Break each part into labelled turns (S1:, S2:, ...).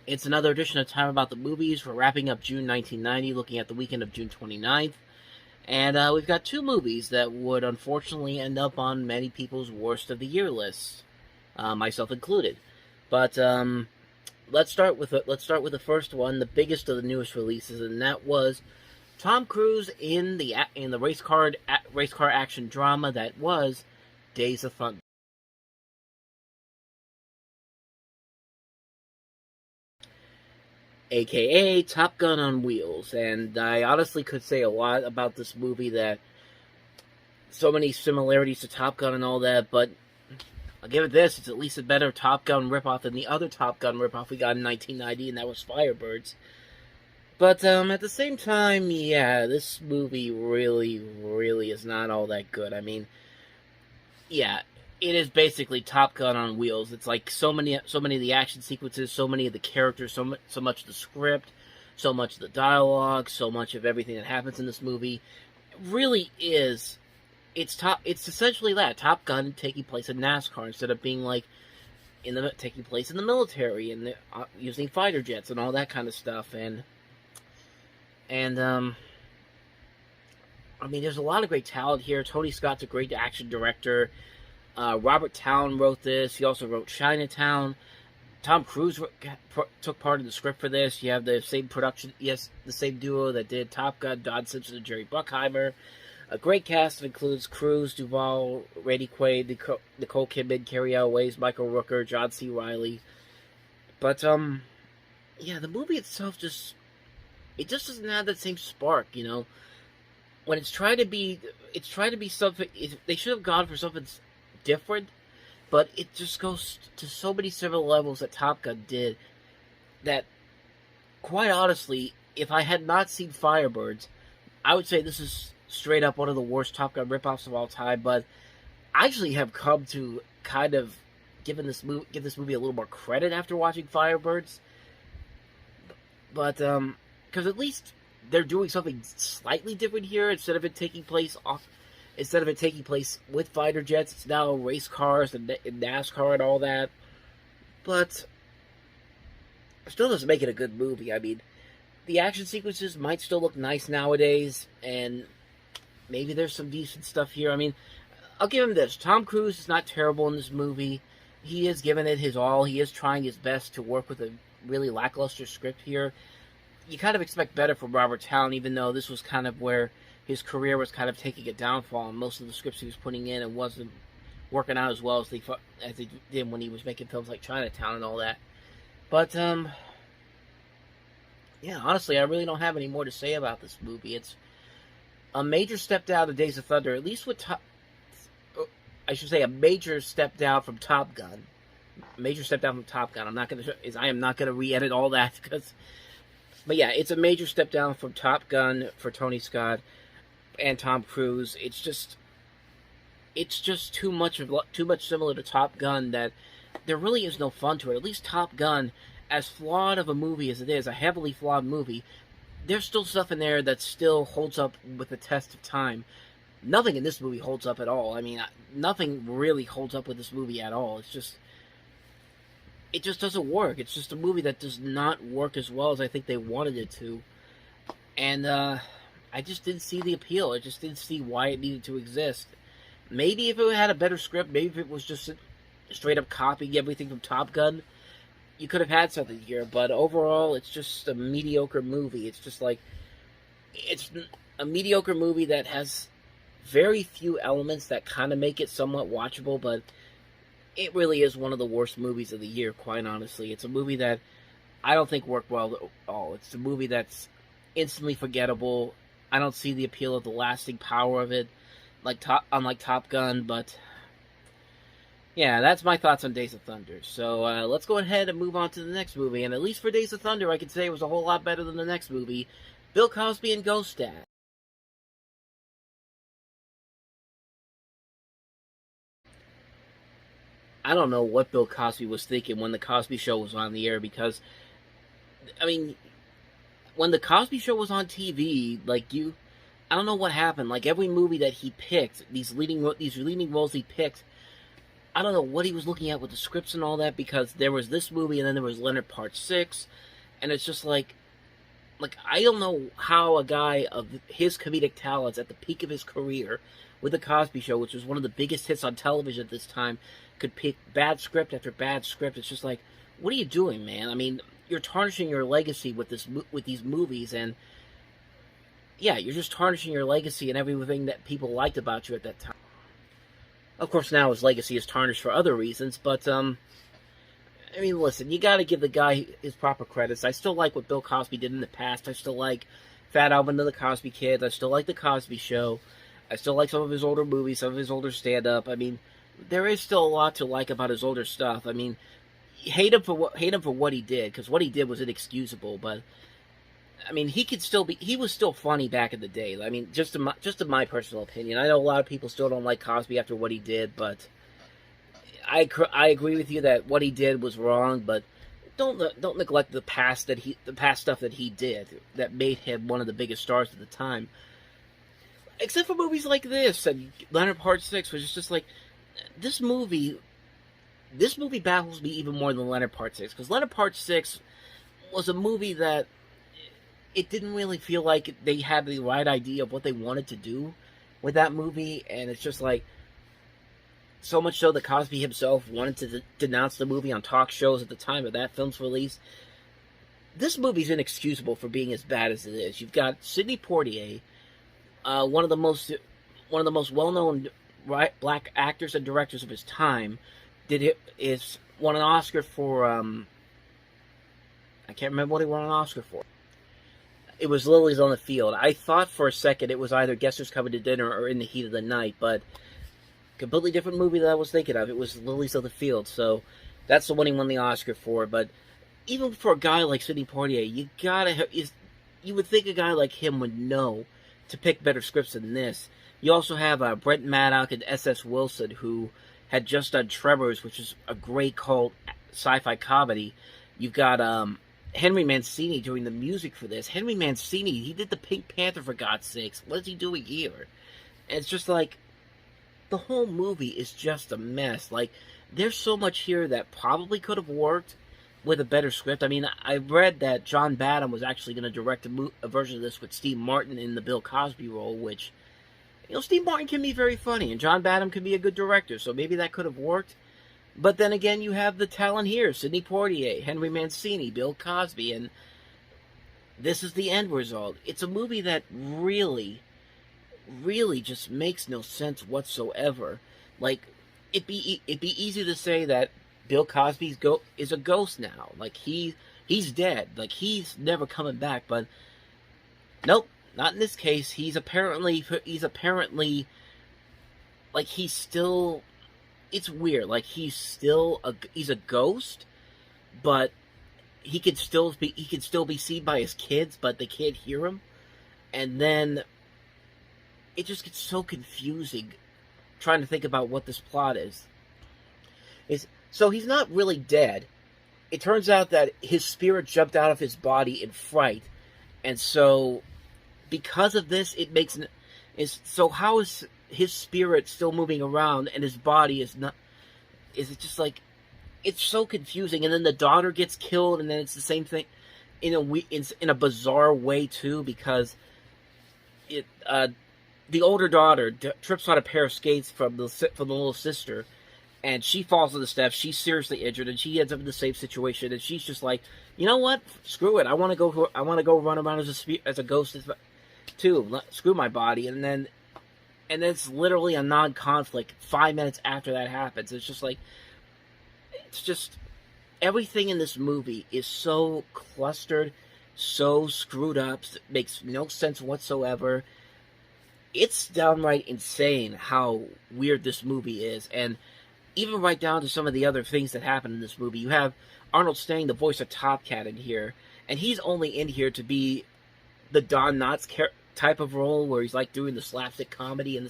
S1: It's another edition of Time About the Movies. We're wrapping up June 1990, looking at the weekend of June 29th. And we've got two movies that would unfortunately end up on many people's worst of the year lists, myself included. But let's start with the first one, the biggest of the newest releases, and that was Tom Cruise in the race car action drama that was Days of Thunder. AKA Top Gun on Wheels. And I honestly could say a lot about this movie, that so many similarities to Top Gun and all that, but I'll give it this: it's at least a better Top Gun ripoff than the other Top Gun ripoff we got in 1990, and that was Firebirds. But at the same time, yeah, this movie really, really is not all that good. I mean, yeah, it is basically Top Gun on wheels. It's like so many of the action sequences, so many of the characters, so much of the script, so much of the dialogue, so much of everything that happens in this movie. It really is. It's essentially that Top Gun taking place in NASCAR instead of being like taking place in the military and using fighter jets and all that kind of stuff. And I mean, there's a lot of great talent here. Tony Scott's a great action director. Robert Towne wrote this. He also wrote Chinatown. Tom Cruise took part of the script for this. You have the same the same duo that did Top Gun, Don Simpson and Jerry Bruckheimer. A great cast that includes Cruise, Duvall, Randy Quaid, Nicole Kidman, Carrie Ann Moss, Michael Rooker, John C. Reilly. But yeah, the movie itself just doesn't have that same spark, you know. When it's trying to be something. They should have gone for something different, but it just goes to so many similar levels that Top Gun did, that, quite honestly, if I had not seen Firebirds, I would say this is straight up one of the worst Top Gun ripoffs of all time. But I actually have come to kind of give this movie a little more credit after watching Firebirds. But because at least they're doing something slightly different here. Instead of it taking place with fighter jets, it's now race cars and NASCAR and all that. But it still doesn't make it a good movie. I mean, the action sequences might still look nice nowadays, and maybe there's some decent stuff here. I mean, I'll give him this: Tom Cruise is not terrible in this movie. He is giving it his all. He is trying his best to work with a really lackluster script here. You kind of expect better from Robert Towne, even though this was kind of where his career was kind of taking a downfall, and most of the scripts he was putting in and wasn't working out as well as they did when he was making films like Chinatown and all that. But yeah, honestly, I really don't have any more to say about this movie. It's a major step down to Days of Thunder, at least with I should say a major step down from Top Gun. Major step down from Top Gun. I am not gonna re-edit all that but yeah, it's a major step down from Top Gun for Tony Scott and Tom Cruise. It's just too much similar to Top Gun that there really is no fun to it. At least Top Gun, as flawed of a movie as it is, a heavily flawed movie, there's still stuff in there that still holds up with the test of time. Nothing in this movie holds up at all. I mean, nothing really holds up with this movie at all. It just doesn't work. It's just a movie that does not work as well as I think they wanted it to. And I just didn't see the appeal. I just didn't see why it needed to exist. Maybe if it had a better script, maybe if it was just straight up copying everything from Top Gun, you could have had something here. But overall, it's just a mediocre movie. It's a mediocre movie that has very few elements that kind of make it somewhat watchable, but it really is one of the worst movies of the year, quite honestly. It's a movie that I don't think worked well at all. It's a movie that's instantly forgettable. I don't see the appeal of the lasting power of it, unlike Top Gun. But yeah, that's my thoughts on Days of Thunder. So let's go ahead and move on to the next movie. And at least for Days of Thunder, I can say it was a whole lot better than the next movie, Bill Cosby and Ghost Dad. I don't know what Bill Cosby was thinking when The Cosby Show was on the air, because, I mean, when The Cosby Show was on TV, I don't know what happened. Like, every movie that he picked, these leading roles he picked, I don't know what he was looking at with the scripts and all that, because there was this movie and then there was Leonard Part 6, and it's just like I don't know how a guy of his comedic talents at the peak of his career with The Cosby Show, which was one of the biggest hits on television at this time, could pick bad script after bad script. It's just like, what are you doing, man? I mean, you're tarnishing your legacy with these movies, and yeah, you're just tarnishing your legacy and everything that people liked about you at that time. Of course, now his legacy is tarnished for other reasons, but I mean, listen, you got to give the guy his proper credits. I still like what Bill Cosby did in the past. I still like Fat Albert and the Cosby Kids. I still like The Cosby Show. I still like some of his older movies, some of his older stand-up. I mean, there is still a lot to like about his older stuff. I mean, hate him for what he did, because what he did was inexcusable. But I mean, he was still funny back in the day. I mean, just in my personal opinion. I know a lot of people still don't like Cosby after what he did, but I agree with you that what he did was wrong, but don't neglect the past stuff that he did that made him one of the biggest stars at the time. Except for movies like this and Leonard Part 6, which is just like, this movie baffles me even more than Leonard Part 6, because Leonard Part 6 was a movie that it didn't really feel like they had the right idea of what they wanted to do with that movie, and it's just like, so much so that Cosby himself wanted to denounce the movie on talk shows at the time of that film's release. This movie's inexcusable for being as bad as it is. You've got Sidney Poitier, one of the most well-known black actors and directors of his time, won an Oscar for I can't remember what he won an Oscar for. It was Lilies on the Field. I thought for a second it was either Guess Who's Coming to Dinner or In the Heat of the Night, but completely different movie that I was thinking of. It was Lilies of the Field, so that's the one he won the Oscar for. But even for a guy like Sidney Poitier, you would think a guy like him would know to pick better scripts than this. You also have Brent Maddock and S.S. Wilson, who had just done Tremors, which is a great cult sci-fi comedy. You've got Henry Mancini doing the music for this. Henry Mancini, he did the Pink Panther, for God's sakes. What is he doing here? And it's just like, the whole movie is just a mess. Like, there's so much here that probably could have worked with a better script. I mean, I read that John Badham was actually going to direct a version of this with Steve Martin in the Bill Cosby role, which, Steve Martin can be very funny, and John Badham can be a good director, so maybe that could have worked. But then again, you have the talent here: Sidney Poitier, Henry Mancini, Bill Cosby, and this is the end result. It's a movie that really just makes no sense whatsoever. Like, it'd be easy to say that Bill Cosby is a ghost now. Like, he's dead. Like, he's never coming back. But nope, not in this case. He's apparently like, he's still. It's weird. Like, he's a ghost, but he could still be seen by his kids, but they can't hear him. And then it just gets so confusing trying to think about what this plot is. So he's not really dead. It turns out that his spirit jumped out of his body in fright. And so, because of this, so how is his spirit still moving around and his body is not? Is it just like, it's so confusing? And then the daughter gets killed, and then it's the same thing in a bizarre way too, because the older daughter trips on a pair of skates from the little sister, and she falls on the steps. She's seriously injured, and she ends up in the same situation. And she's just like, you know what? Screw it. I want to go run around as a ghost too. Screw my body. And then it's literally a non-conflict 5 minutes after that happens. It's just everything in this movie is so clustered, so screwed up, makes no sense whatsoever. It's downright insane how weird this movie is, and even right down to some of the other things that happen in this movie. You have Arnold Stang, the voice of Top Cat, in here, and he's only in here to be the Don Knotts type of role, where he's like doing the slapstick comedy, and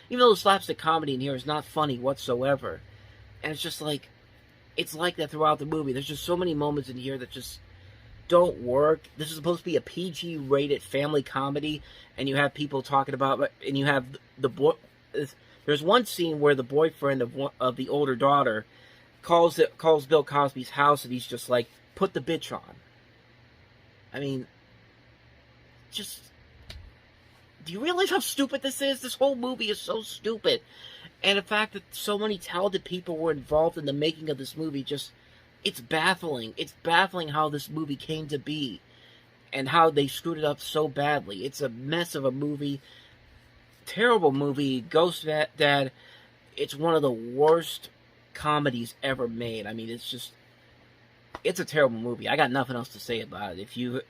S1: even though the slapstick comedy in here is not funny whatsoever, and it's just like, it's like that throughout the movie. There's just so many moments in here that just don't work. This is supposed to be a PG-rated family comedy, and you have people talking about, and you have the There's one scene where the boyfriend of the older daughter calls Bill Cosby's house, and he's just like, "Put the bitch on." I mean, just, do you realize how stupid this is? This whole movie is so stupid. And the fact that so many talented people were involved in the making of this movie, just, it's baffling. It's baffling how this movie came to be and how they screwed it up so badly. It's a mess of a movie. Terrible movie. Ghost Dad. It's one of the worst comedies ever made. I mean, it's a terrible movie. I got nothing else to say about it. If you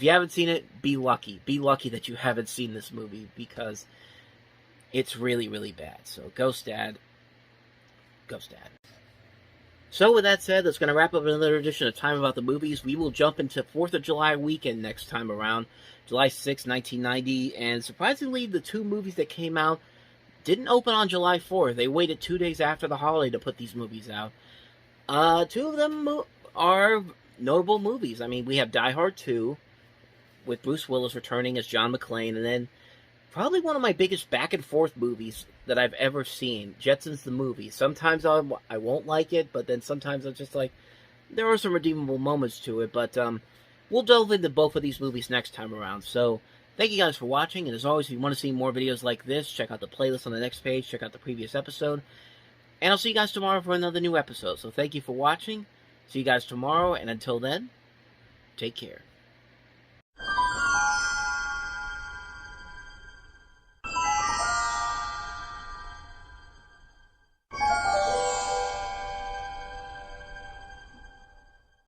S1: haven't seen it, be lucky. Be lucky that you haven't seen this movie, because it's really, really bad. So, Ghost Dad. Ghost Dad. So, with that said, that's going to wrap up another edition of Time About the Movies. We will jump into 4th of July weekend next time around, July 6, 1990. And surprisingly, the two movies that came out didn't open on July 4th. They waited 2 days after the holiday to put these movies out. Two of them are notable movies. I mean, we have Die Hard 2, with Bruce Willis returning as John McClane, and then probably one of my biggest back-and-forth movies that I've ever seen, Jetsons the movie. Sometimes I won't like it, but then sometimes I'm just like, there are some redeemable moments to it, but we'll delve into both of these movies next time around. So, thank you guys for watching, and as always, if you want to see more videos like this, check out the playlist on the next page, check out the previous episode, and I'll see you guys tomorrow for another new episode. So thank you for watching, see you guys tomorrow, and until then, take care.